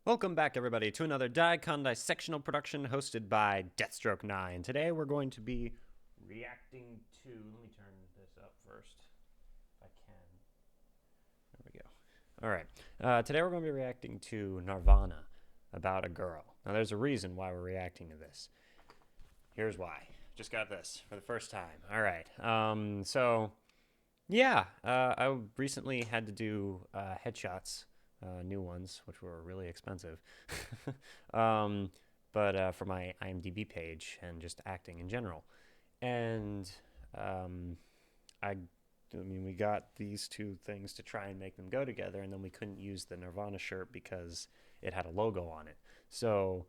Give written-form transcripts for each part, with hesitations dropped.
Welcome back, everybody, to another dicondissectional production hosted by Deathstroke9. Today we're going to be reacting to... Let me turn this up first, if I can. There we go. All right. Today we're going to be reacting to Nirvana, About a Girl. Now, there's a reason why we're reacting to this. Here's why. Just got this for the first time. All right. I recently had to do headshots. New ones, which were really expensive, but for my IMDb page and just acting in general. And we got these two things to try and make them go together, and then we couldn't use the Nirvana shirt because it had a logo on it. So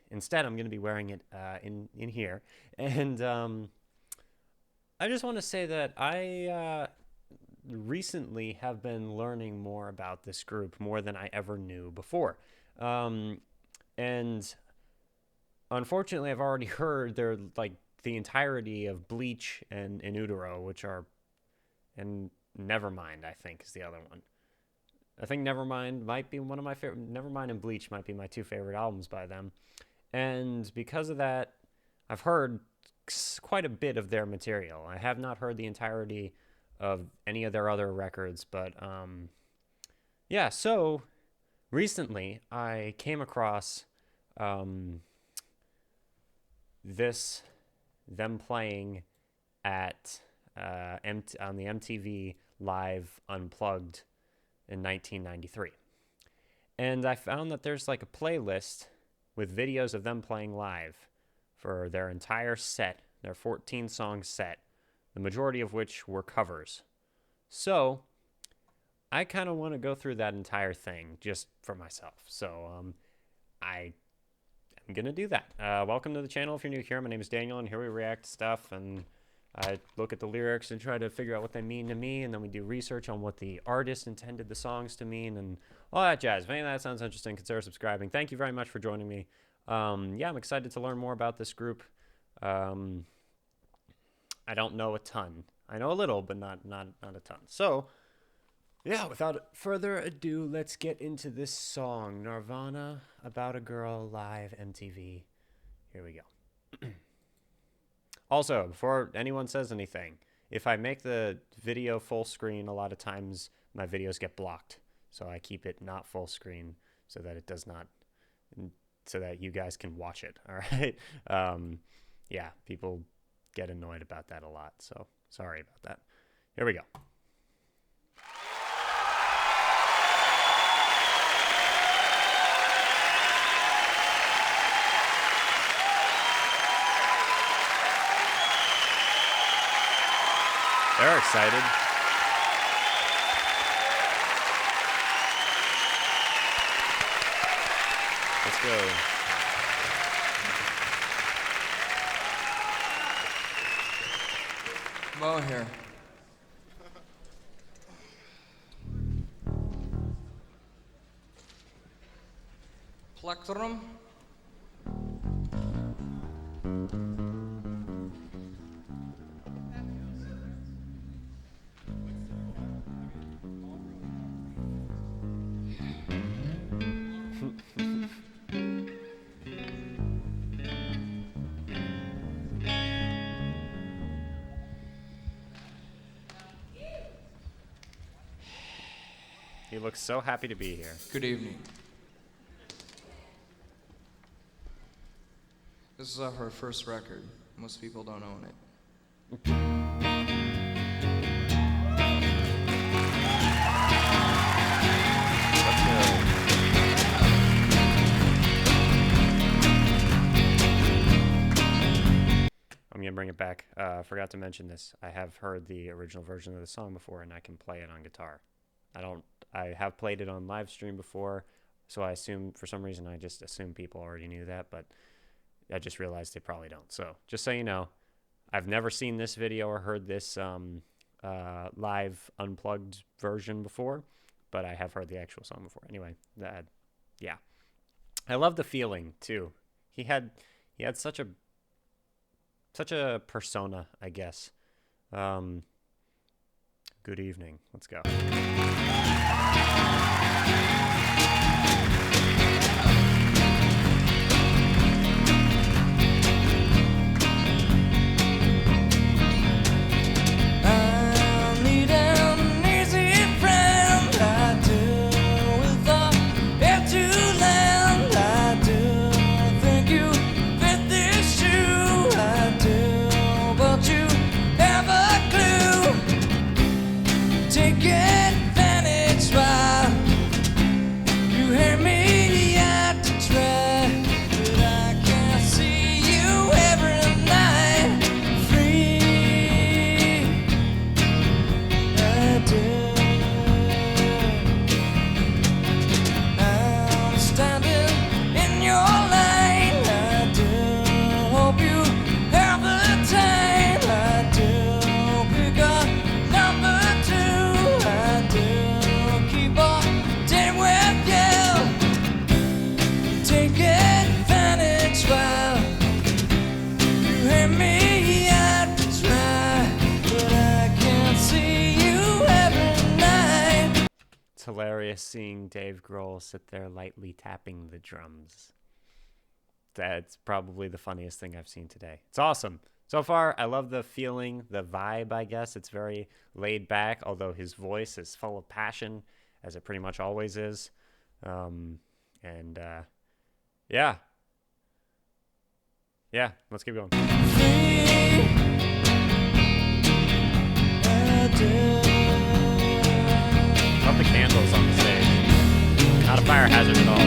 instead I'm going to be wearing it in here. And I just want to say that I recently have been learning more about this group, more than I ever knew before. And unfortunately, I've already heard they're like the entirety of Bleach and In Utero, which are, and Nevermind, I think, is the other one. I think Nevermind might be one of my favorite. Nevermind and Bleach might be my two favorite albums by them. And because of that, I've heard quite a bit of their material. I have not heard the entirety of any of their other records, but so recently I came across them playing at on the MTV Live Unplugged in 1993, and I found that there's like a playlist with videos of them playing live for their entire set, their 14-song set, the majority of which were covers. So I kind of want to go through that entire thing just for myself. So I am going to do that. Welcome to the channel if you're new here. My name is Daniel, and here we react to stuff, and I look at the lyrics and try to figure out what they mean to me, and then we do research on what the artist intended the songs to mean, and all that jazz. If any of that sounds interesting, consider subscribing. Thank you very much for joining me. I'm excited to learn more about this group. I don't know a ton. I know a little, but not a ton. So, without further ado, let's get into this song, Nirvana, About a Girl, live MTV. Here we go. Also, before anyone says anything, if I make the video full screen, a lot of times my videos get blocked. So I keep it not full screen so that it does not, so that you guys can watch it. All right. People get annoyed about that a lot, so sorry about that. Here we go. They're excited. Let's go. Mo here. Plectrum. He looks so happy to be here. Good evening. This is her first record. Most people don't own it. I'm gonna bring it back. I forgot to mention this. I have heard the original version of the song before, and I can play it on guitar. I have played it on live stream before, so I assume, for some reason, I just assume people already knew that, but I just realized they probably don't. So just so you know, I've never seen this video or heard this live Unplugged version before, but I have heard the actual song before. Anyway, I love the feeling too. He had such a persona, I guess. Good evening. Let's go. hilarious seeing Dave Grohl sit there lightly tapping the drums. That's probably the funniest thing I've seen today. It's awesome. So far, I love the feeling, the vibe, I guess. It's very laid back, although his voice is full of passion, as it pretty much always is. And yeah. Yeah, let's keep going. Love the candles on the stage. Not a fire hazard at all.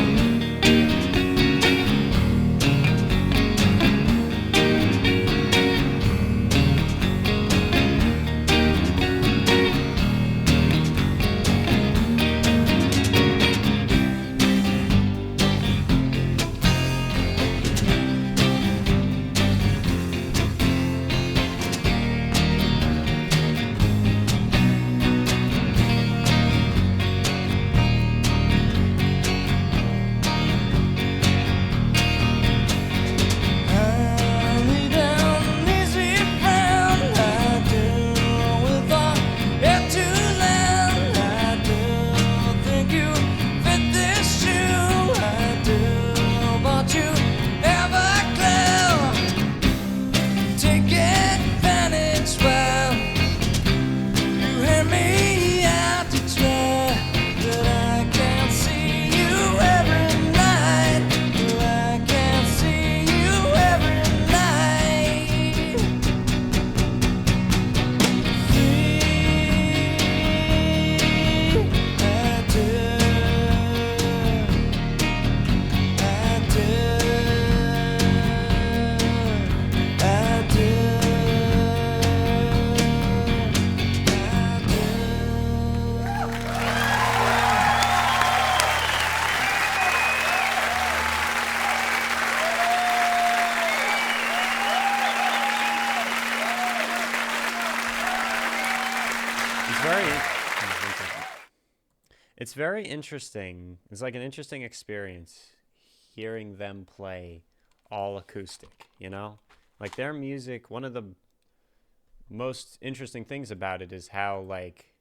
It's very interesting. It's like an interesting experience hearing them play all acoustic, you know? Like their music, one of the most interesting things about it is how like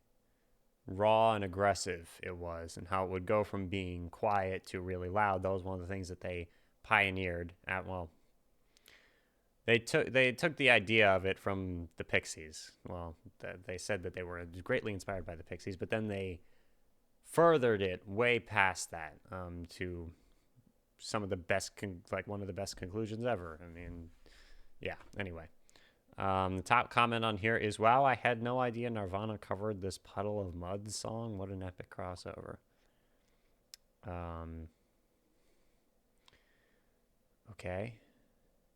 raw and aggressive it was and how it would go from being quiet to really loud. That was one of the things that they pioneered at, well, they took the idea of it from the Pixies. Well, they said that they were greatly inspired by the Pixies, but then they furthered it way past that to some of the best, like one of the best conclusions ever. I mean, yeah, anyway. The top comment on here is, wow, I had no idea Nirvana covered this Puddle of Mud song. What an epic crossover. Okay.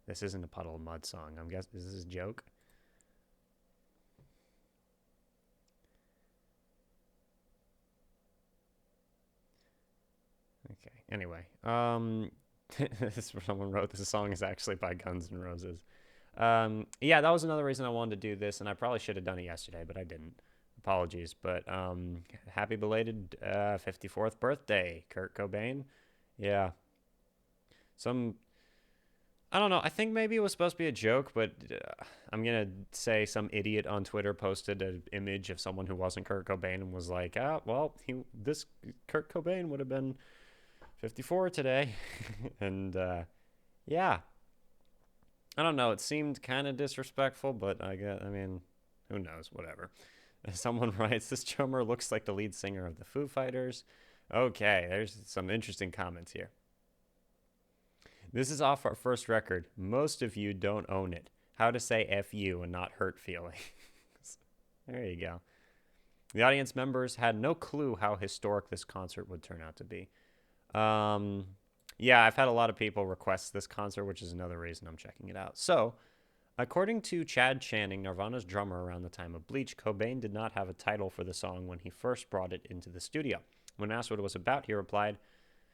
This isn't a Puddle of Mud song. I'm guessing this is a joke. Okay. Anyway, someone wrote this song is actually by Guns N' Roses. Yeah, that was another reason I wanted to do this, and I probably should have done it yesterday, but I didn't. Apologies, but happy belated 54th birthday, Kurt Cobain. Yeah. I don't know. I think maybe it was supposed to be a joke, but I'm going to say some idiot on Twitter posted an image of someone who wasn't Kurt Cobain and was like, well, this Kurt Cobain would have been 54 today. And yeah. I don't know. It seemed kind of disrespectful, but I mean, who knows? Whatever. Someone writes, this drummer looks like the lead singer of the Foo Fighters. Okay, there's some interesting comments here. This is off our first record. Most of you don't own it. How to say F you and not hurt feelings. There you go. The audience members had no clue how historic this concert would turn out to be. Yeah, I've had a lot of people request this concert, which is another reason I'm checking it out. So, according to Chad Channing, Nirvana's drummer around the time of Bleach, Cobain did not have a title for the song when he first brought it into the studio. When asked what it was about, he replied,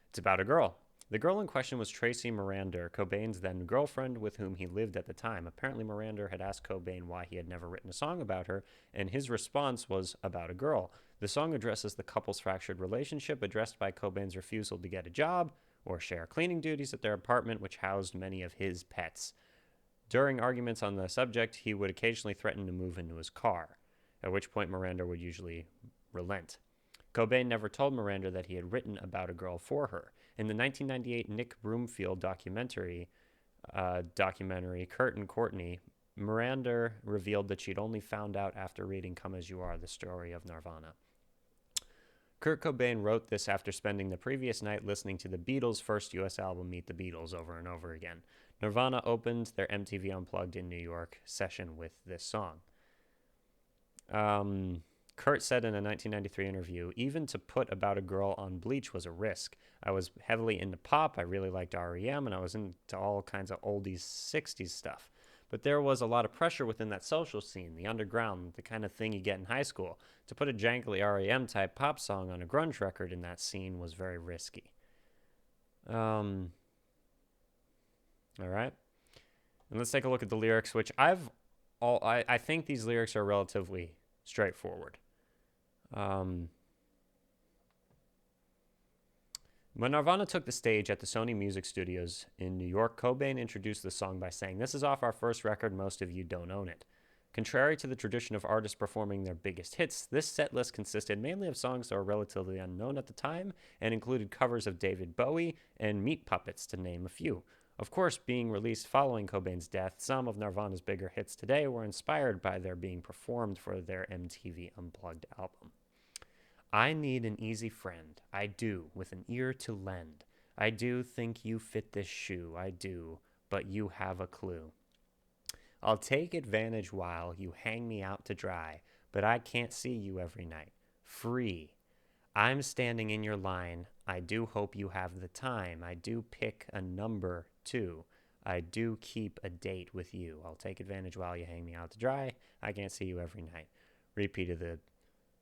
"It's about a girl." The girl in question was Tracy Miranda, Cobain's then girlfriend with whom he lived at the time. Apparently, Miranda had asked Cobain why he had never written a song about her, and his response was about a girl. The song addresses the couple's fractured relationship, addressed by Cobain's refusal to get a job or share cleaning duties at their apartment, which housed many of his pets. During arguments on the subject, he would occasionally threaten to move into his car, at which point Miranda would usually relent. Cobain never told Miranda that he had written About a Girl for her. In the 1998 Nick Broomfield documentary, Kurt and Courtney, Miranda revealed that she'd only found out after reading Come As You Are, the story of Nirvana. Kurt Cobain wrote this after spending the previous night listening to the Beatles' first U.S. album, Meet the Beatles, over and over again. Nirvana opened their MTV Unplugged in New York session with this song. Kurt said in a 1993 interview, even to put About a Girl on Bleach was a risk. I was heavily into pop, I really liked REM, and I was into all kinds of oldies 60s stuff. But there was a lot of pressure within that social scene, the underground, the kind of thing you get in high school. To put a jankily REM type pop song on a grunge record in that scene was very risky. All right. And let's take a look at the lyrics, which I think these lyrics are relatively straightforward. When Nirvana took the stage at the Sony Music Studios in New York, Cobain introduced the song by saying, "This is off our first record, most of you don't own it." Contrary to the tradition of artists performing their biggest hits, this set list consisted mainly of songs that were relatively unknown at the time and included covers of David Bowie and Meat Puppets, to name a few. Of course, being released following Cobain's death, some of Nirvana's bigger hits today were inspired by their being performed for their MTV Unplugged album. I need an easy friend, I do, with an ear to lend. I do think you fit this shoe, I do, but you have a clue. I'll take advantage while you hang me out to dry, but I can't see you every night. Free. I'm standing in your line, I do hope you have the time. I do pick a number, too. I do keep a date with you. I'll take advantage while you hang me out to dry. I can't see you every night. Repeated the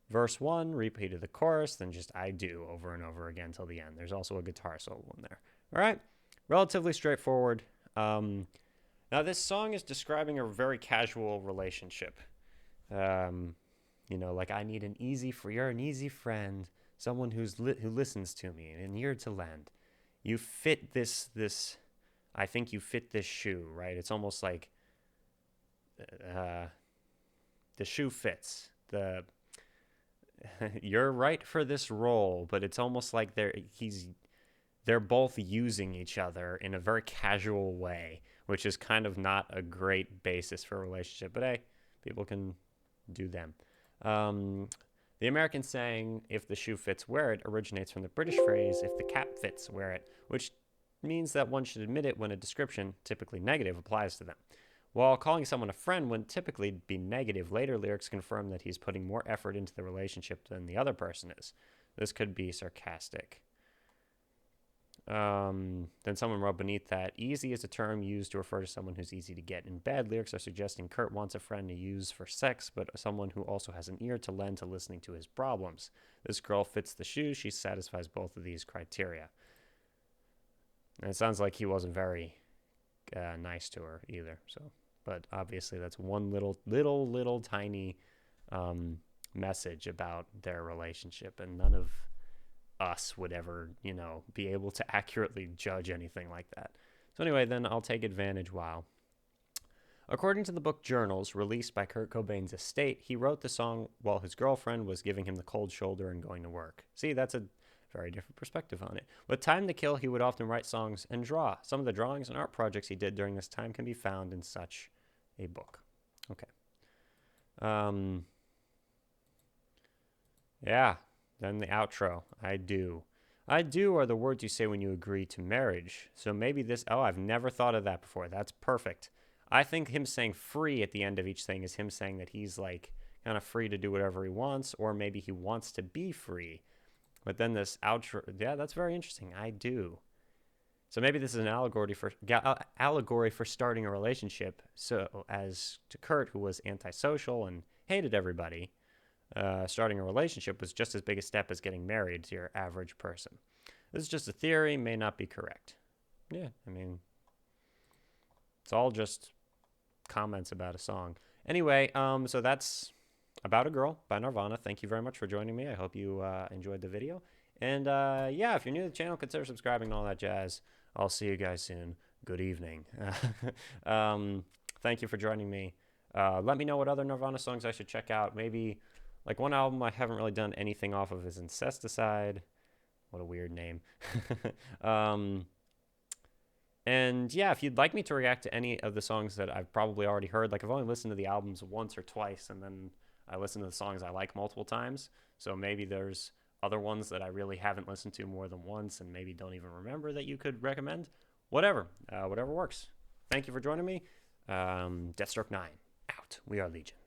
verse 1, repeated the chorus, then just I do over and over again till the end. There's also a guitar solo in there. All right, relatively straightforward. Now, this song is describing a very casual relationship. Like I need you're an easy friend, someone who listens to me, an ear to lend. You fit this. I think you fit this shoe, right? It's almost like the shoe fits. You're right for this role, but it's almost like they're both using each other in a very casual way, which is kind of not a great basis for a relationship. But hey, people can do them. The American saying, if the shoe fits, wear it, originates from the British phrase, if the cap fits, wear it, which means that one should admit it when a description, typically negative, applies to them. While calling someone a friend would typically be negative, later lyrics confirm that he's putting more effort into the relationship than the other person is. This could be sarcastic. Then someone wrote beneath that, easy is a term used to refer to someone who's easy to get in bed. Lyrics are suggesting Kurt wants a friend to use for sex, but someone who also has an ear to lend to listening to his problems. This girl fits the shoe. She satisfies both of these criteria. And it sounds like he wasn't very nice to her either. But obviously that's one little tiny message about their relationship, and none of us would ever, be able to accurately judge anything like that. So anyway, then I'll take advantage while. According to the book Journals, released by Kurt Cobain's estate, he wrote the song while his girlfriend was giving him the cold shoulder and going to work. See, that's a very different perspective on it. With time to kill, he would often write songs and draw. Some of the drawings and art projects he did during this time can be found in such a book. Okay. Yeah. Then the outro. I do. I do are the words you say when you agree to marriage. So maybe this... Oh, I've never thought of that before. That's perfect. I think him saying free at the end of each thing is him saying that he's like kind of free to do whatever he wants, or maybe he wants to be free. But then this outro... Yeah, that's very interesting. I do. So maybe this is an allegory for starting a relationship. So as to Kurt, who was antisocial and hated everybody... starting a relationship was just as big a step as getting married to your average person. This is just a theory, may not be correct. Yeah, I mean, it's all just comments about a song. Anyway, so that's About a Girl by Nirvana. Thank you very much for joining me. I hope you enjoyed the video. And yeah, if you're new to the channel, consider subscribing and all that jazz. I'll see you guys soon. Good evening. Thank you for joining me. Let me know what other Nirvana songs I should check out. Maybe Like one album I haven't really done anything off of is Incesticide. What a weird name. um, and yeah, if you'd like me to react to any of the songs that I've probably already heard, like I've only listened to the albums once or twice, and then I listen to the songs I like multiple times. So maybe there's other ones that I really haven't listened to more than once and maybe don't even remember that you could recommend. Whatever. Whatever works. Thank you for joining me. Deathstroke 9, out. We are Legion.